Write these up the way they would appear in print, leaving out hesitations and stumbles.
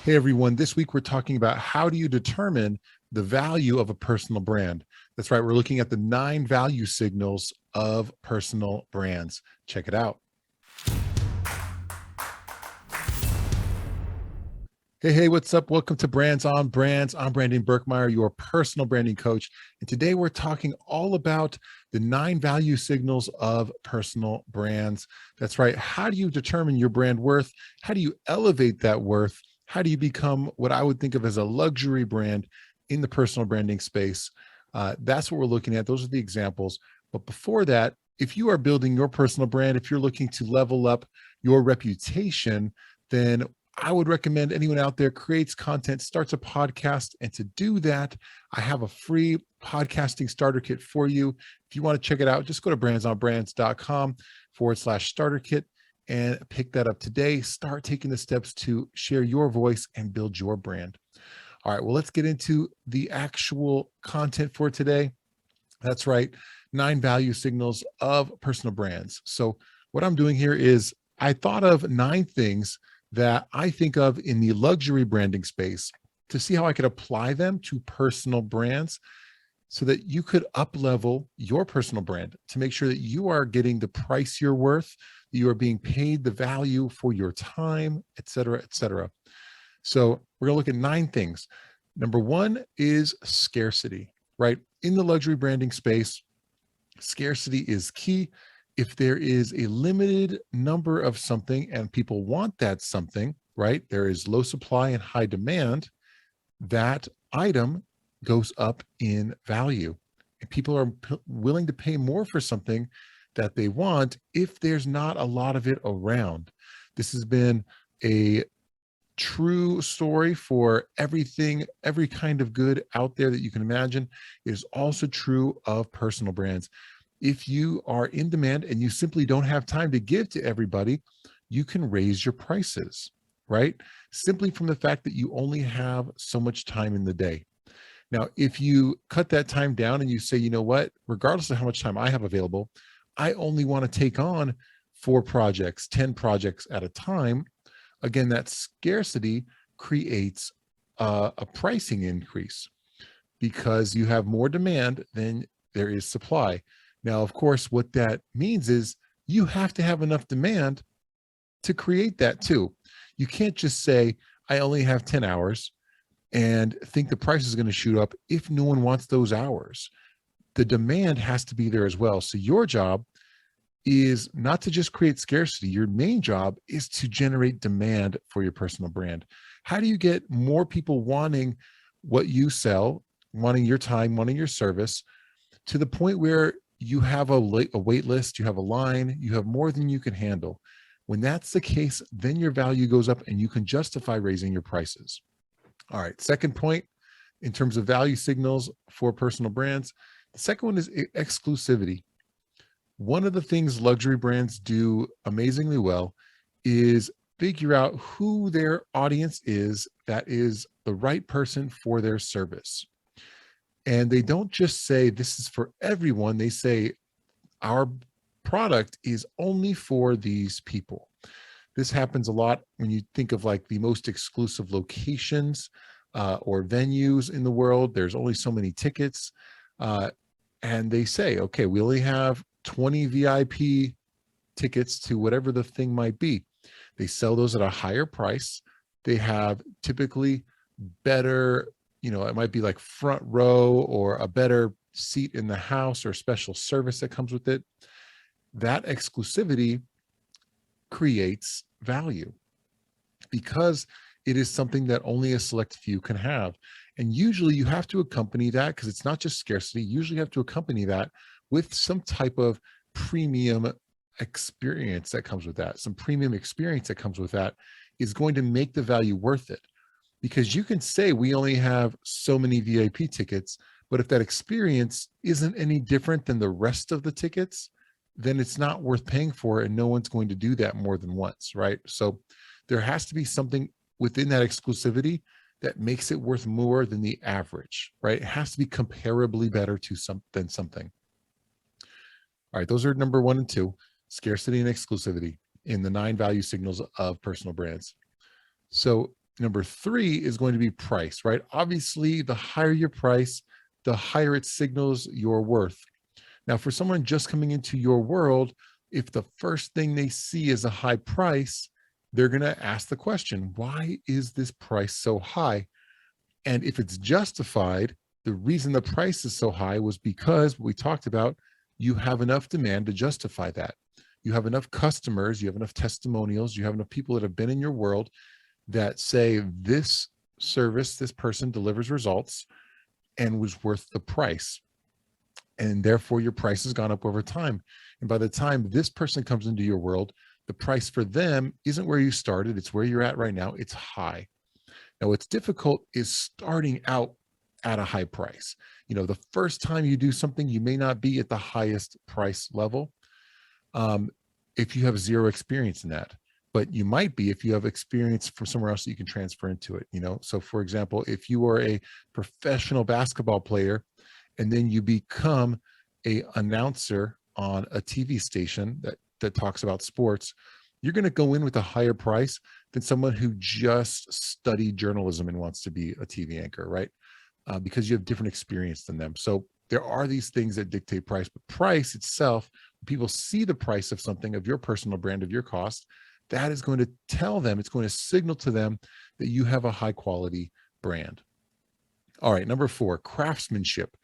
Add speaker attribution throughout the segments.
Speaker 1: Hey everyone, this week we're talking about how do you determine the value of a personal brand. That's right, we're looking at the 9 value signals of personal brands. Check it out. Hey, what's up? Welcome to Brands on Brands. I'm Brandon Birkmeyer, your personal branding coach. And today we're talking all about the 9 value signals of personal brands. That's right. How do you determine your brand worth? How do you elevate that worth? How do you become what I would think of as a luxury brand in the personal branding space? That's what we're looking at. Those are the examples. But before that, if you are building your personal brand, if you're looking to level up your reputation, then I would recommend anyone out there creates content, starts a podcast. And to do that, I have a free podcasting starter kit for you. If you want to check it out, just go to brandsonbrands.com/starter kit and pick that up today. Start taking the steps to share your voice and build your brand. All right, well, let's get into the actual content for today. That's right, 9 value signals of personal brands. So what I'm doing here is I thought of 9 things that I think of in the luxury branding space to see how I could apply them to personal brands so that you could up level your personal brand to make sure that you are getting the price you're worth, that you are being paid the value for your time, et cetera, et cetera. So we're going to look at 9 things. Number 1 is scarcity, right? In the luxury branding space, scarcity is key. If there is a limited number of something and people want that something, right? There is low supply and high demand, that item goes up in value. And people are willing to pay more for something that they want if there's not a lot of it around. This has been a true story for everything, every kind of good out there that you can imagine. It is also true of personal brands. If you are in demand and you simply don't have time to give to everybody, you can raise your prices, right? Simply from the fact that you only have so much time in the day. Now, if you cut that time down and you say, you know what, regardless of how much time I have available, I only want to take on 4 projects, 10 projects at a time. Again, that scarcity creates a pricing increase because you have more demand than there is supply. Now, of course, what that means is you have to have enough demand to create that too. You can't just say, I only have 10 hours and think the price is going to shoot up if no one wants those hours. The demand has to be there as well. So your job is not to just create scarcity. Your main job is to generate demand for your personal brand. How do you get more people wanting what you sell, wanting your time, wanting your service, to the point where you have a wait list, you have a line, you have more than you can handle? When that's the case, then your value goes up and you can justify raising your prices. All right, second point in terms of value signals for personal brands, the second one is exclusivity. One of the things luxury brands do amazingly well is figure out who their audience is that is the right person for their service. And they don't just say this is for everyone. They say our product is only for these people. This happens a lot when you think of like the most exclusive locations or venues in the world. There's only so many tickets. And they say, okay, we only have 20 VIP tickets to whatever the thing might be. They sell those at a higher price. They have typically better, it might be like front row or a better seat in the house or special service that comes with it. That exclusivity creates value because it is something that only a select few can have. And usually you have to accompany that, because it's not just scarcity, you usually have to accompany that with some type of premium experience that comes with that. Some premium experience that comes with that is going to make the value worth it. Because you can say we only have so many VIP tickets, but if that experience isn't any different than the rest of the tickets, then it's not worth paying for, and no one's going to do that more than once, right? So there has to be something within that exclusivity that makes it worth more than the average, right? It has to be comparably better to something. All right, those are number 1 and 2, scarcity and exclusivity in the 9 value signals of personal brands. So Number three is going to be price, right? Obviously, the higher your price, the higher it signals your worth. Now, for someone just coming into your world, if the first thing they see is a high price, they're going to ask the question, why is this price so high? And if it's justified, the reason the price is so high was because we talked about, you have enough demand to justify that. You have enough customers, you have enough testimonials, you have enough people that have been in your world that say this service, this person delivers results and was worth the price. And therefore your price has gone up over time. And by the time this person comes into your world, the price for them isn't where you started, it's where you're at right now. It's high. Now, what's difficult is starting out at a high price. The first time you do something, you may not be at the highest price level if you have zero experience in that, but you might be if you have experience from somewhere else that you can transfer into it. So for example, if you are a professional basketball player and then you become a announcer on a TV station that talks about sports, you're going to go in with a higher price than someone who just studied journalism and wants to be a TV anchor, right? Because you have different experience than them. So there are these things that dictate price, but price itself, people see the price of something, of your personal brand, of your cost, that is going to tell them, it's going to signal to them that you have a high quality brand. All right, number 4, craftsmanship.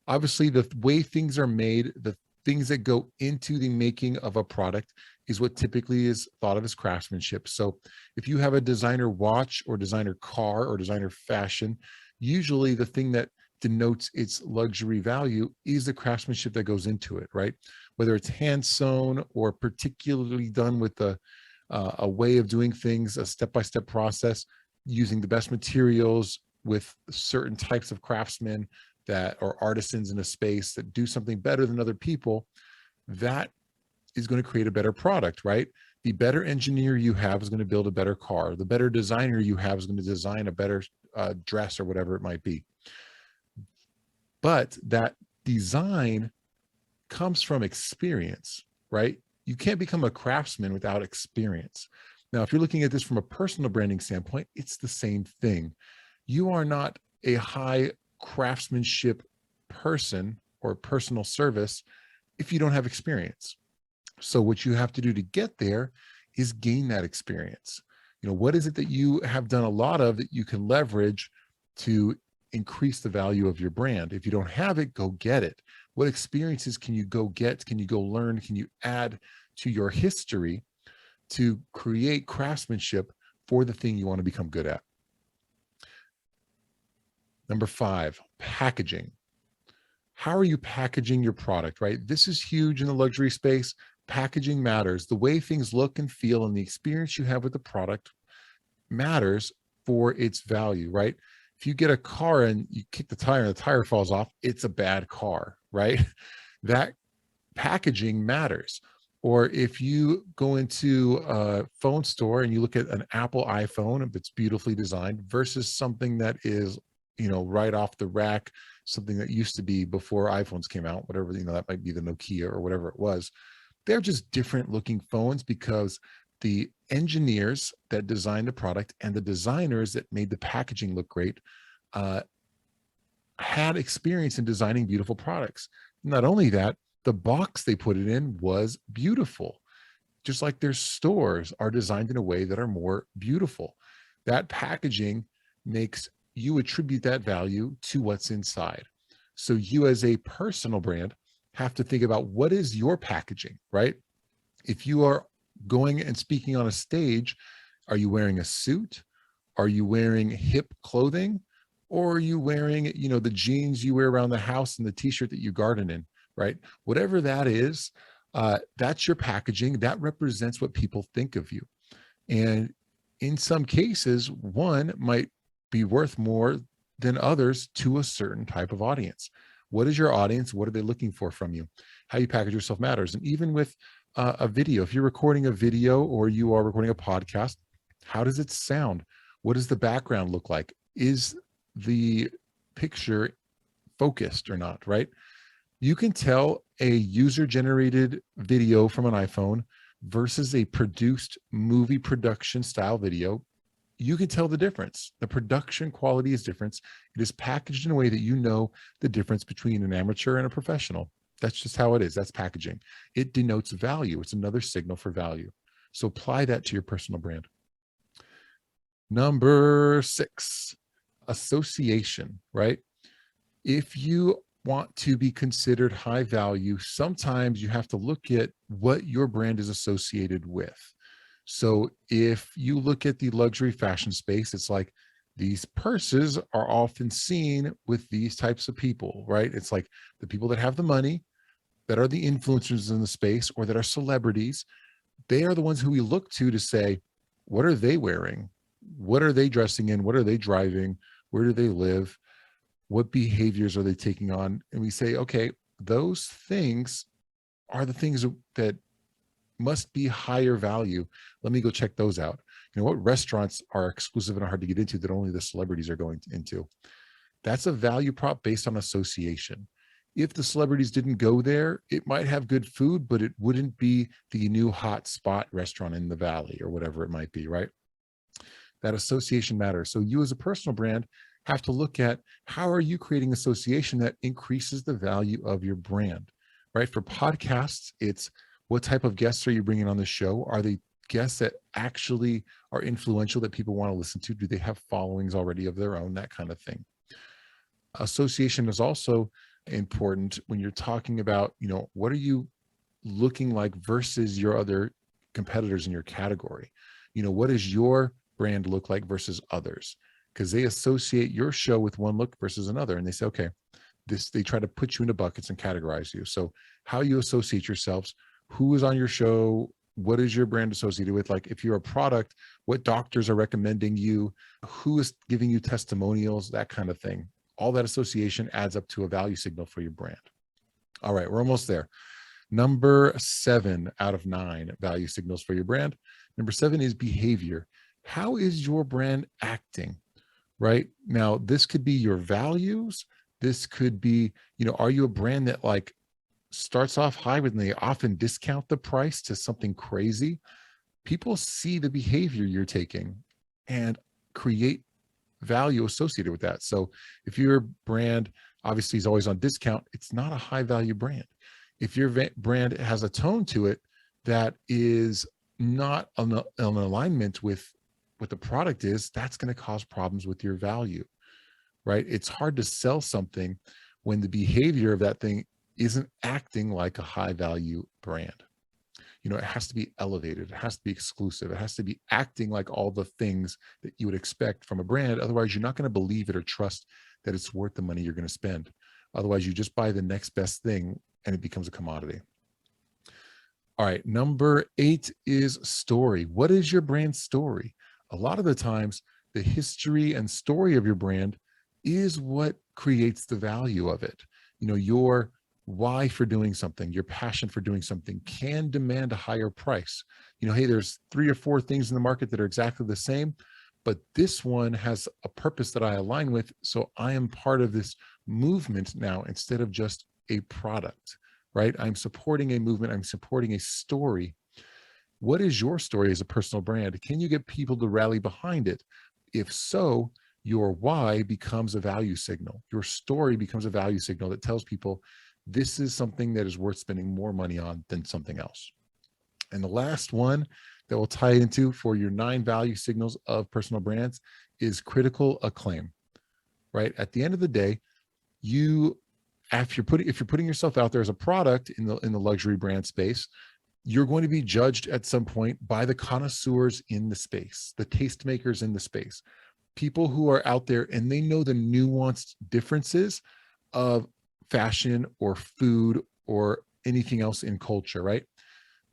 Speaker 1: Obviously, the way things are made, the things that go into the making of a product is what typically is thought of as craftsmanship. So if you have a designer watch or designer car or designer fashion, usually the thing that denotes its luxury value is the craftsmanship that goes into it, right? Whether it's hand sewn or particularly done with a way of doing things, a step-by-step process, using the best materials with certain types of craftsmen that are artisans in a space that do something better than other people, that is going to create a better product, right? The better engineer you have is going to build a better car. The better designer you have is going to design a better dress or whatever it might be. But that design comes from experience, right? You can't become a craftsman without experience. Now, if you're looking at this from a personal branding standpoint, it's the same thing. You are not a high craftsmanship person or personal service if you don't have experience. So what you have to do to get there is gain that experience. What is it that you have done a lot of that you can leverage to increase the value of your brand? If you don't have it, go get it. What experiences can you go get? Can you go learn? Can you add to your history to create craftsmanship for the thing you want to become good at? Number 5, packaging. How are you packaging your product, right? This is huge in the luxury space. Packaging matters. The way things look and feel and the experience you have with the product matters for its value, right? If you get a car and you kick the tire and the tire falls off, it's a bad car, right? That packaging matters. Or if you go into a phone store and you look at an Apple iPhone, if it's beautifully designed versus something that is, right off the rack, something that used to be before iPhones came out, whatever, that might be the Nokia or whatever it was. They're just different looking phones because the engineers that designed the product and the designers that made the packaging look great had experience in designing beautiful products. Not only that, the box they put it in was beautiful, just like their stores are designed in a way that are more beautiful. That packaging makes you attribute that value to what's inside. So you as a personal brand have to think about, what is your packaging, right? If you are going and speaking on a stage, are you wearing a suit? Are you wearing hip clothing? Or are you wearing, the jeans you wear around the house and the t-shirt that you garden in, right? Whatever that is, that's your packaging. That represents what people think of you. And in some cases, one might be worth more than others to a certain type of audience. What is your audience? What are they looking for from you? How you package yourself matters. And even with a video, if you're recording a video or you are recording a podcast, how does it sound? What does the background look like? Is the picture focused or not, right? You can tell a user-generated video from an iPhone versus a produced movie production style video you can tell the difference. The production quality is different. It is packaged in a way that you know the difference between an amateur and a professional. That's just how it is. That's packaging. It denotes value. It's another signal for value. So apply that to your personal brand. Number 6, association, right? If you want to be considered high value, sometimes you have to look at what your brand is associated with. So if you look at the luxury fashion space, it's like these purses are often seen with these types of people, right? It's like the people that have the money, that are the influencers in the space, or that are celebrities. They are the ones who we look to say, what are they wearing? What are they dressing in? What are they driving? Where do they live? What behaviors are they taking on? And we say, okay, those things are the things that must be higher value. Let me go check those out. You know, what restaurants are exclusive and hard to get into that only the celebrities are going into? That's a value prop based on association. If the celebrities didn't go there, it might have good food, but it wouldn't be the new hot spot restaurant in the valley or whatever it might be, right? That association matters. So you as a personal brand have to look at how are you creating association that increases the value of your brand, right? For podcasts, it's what type of guests are you bringing on the show? Are they guests that actually are influential that people want to listen to? Do they have followings already of their own? That kind of thing. Association is also important when you're talking about, you know, what are you looking like versus your other competitors in your category? You know, what does your brand look like versus others? Because they associate your show with one look versus another. And they say, okay, they try to put you into buckets and categorize you. So how you associate yourselves, who is on your show, what is your brand associated with? Like if you're a product, what doctors are recommending you, who is giving you testimonials, that kind of thing. All that association adds up to a value signal for your brand. All right, we're almost there. Number 7 out of 9 value signals for your brand. Number 7 is behavior. How is your brand acting? Right now, this could be your values. This could be, you know, are you a brand that like starts off high when they often discount the price to something crazy? People see the behavior you're taking and create value associated with that. So if your brand obviously is always on discount, it's not a high value brand. If your brand has a tone to it that is not an alignment with what the product is, that's going to cause problems with your value, right? It's hard to sell something when the behavior of that thing isn't acting like a high value brand. You know, it has to be elevated. It has to be exclusive. It has to be acting like all the things that you would expect from a brand. Otherwise, you're not going to believe it or trust that it's worth the money you're going to spend. Otherwise, you just buy the next best thing and it becomes a commodity. All right, number 8 is story. What is your brand story? A lot of the times, the history and story of your brand is what creates the value of it. You know, your why for doing something, your passion for doing something can demand a higher price. You know, hey, there's 3 or 4 things in the market that are exactly the same, but this one has a purpose that I align with. So I am part of this movement now instead of just a product, right? I'm supporting a movement. I'm supporting a story. What is your story as a personal brand? Can you get people to rally behind it? If so, your why becomes a value signal. Your story becomes a value signal that tells people this is something that is worth spending more money on than something else. And the last one that we'll tie it into for your 9 value signals of personal brands is critical acclaim, right? At the end of the day, if you're putting yourself out there as a product in the luxury brand space, you're going to be judged at some point by the connoisseurs in the space, the tastemakers in the space, people who are out there and they know the nuanced differences of fashion or food or anything else in culture, right?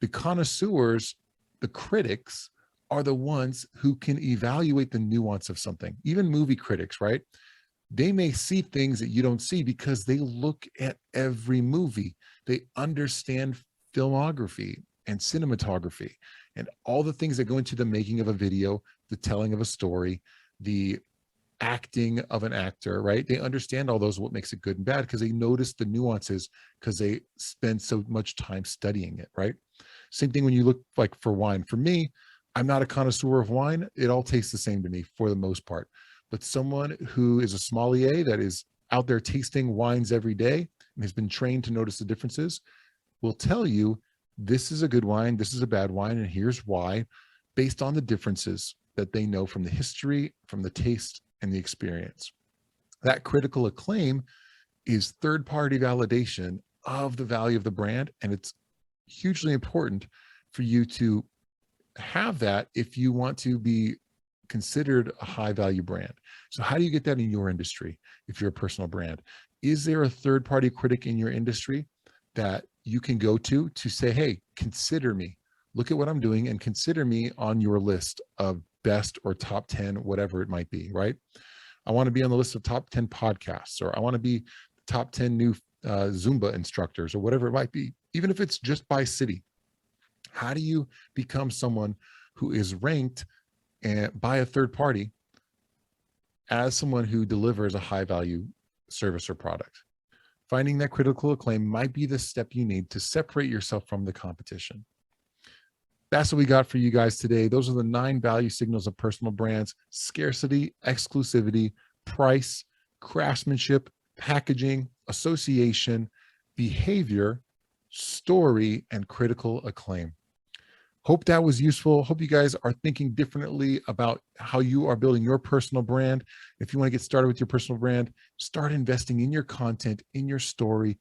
Speaker 1: The connoisseurs, the critics, are the ones who can evaluate the nuance of something. Even movie critics, right? They may see things that you don't see because they look at every movie. They understand filmography and cinematography and all the things that go into the making of a video, the telling of a story, the acting of an actor, right? They understand all those, what makes it good and bad, because they notice the nuances because they spend so much time studying it, right? Same thing when you look like for wine. For me, I'm not a connoisseur of wine. It all tastes the same to me for the most part. But someone who is a sommelier that is out there tasting wines every day and has been trained to notice the differences will tell you this is a good wine, this is a bad wine, and here's why, based on the differences that they know from the history, from the taste, and the experience. That critical acclaim is third-party validation of the value of the brand, and it's hugely important for you to have that if you want to be considered a high value brand. So how do you get that in your industry if you're a personal brand? Is there a third party critic in your industry that you can go to say, hey, consider me, look at what I'm doing and consider me on your list of best or top 10, whatever it might be, right? I want to be on the list of top 10 podcasts, or I want to be the top 10 new Zumba instructors, or whatever it might be, even if it's just by city. How do you become someone who is ranked by a third party as someone who delivers a high value service or product? Finding that critical acclaim might be the step you need to separate yourself from the competition. That's what we got for you guys today. Those are the 9 value signals of personal brands: scarcity, exclusivity, price, craftsmanship, packaging, association, behavior, story, and critical acclaim. Hope that was useful. Hope you guys are thinking differently about how you are building your personal brand. If you want to get started with your personal brand, start investing in your content, in your story,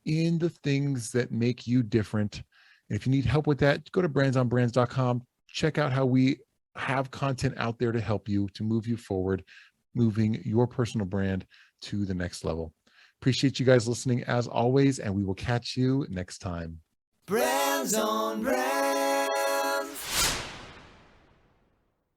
Speaker 1: in the things that make you different. And if you need help with that, go to brandsonbrands.com. Check out how we have content out there to help you, to move you forward, moving your personal brand to the next level. Appreciate you guys listening as always, and we will catch you next time. Brands on Brands.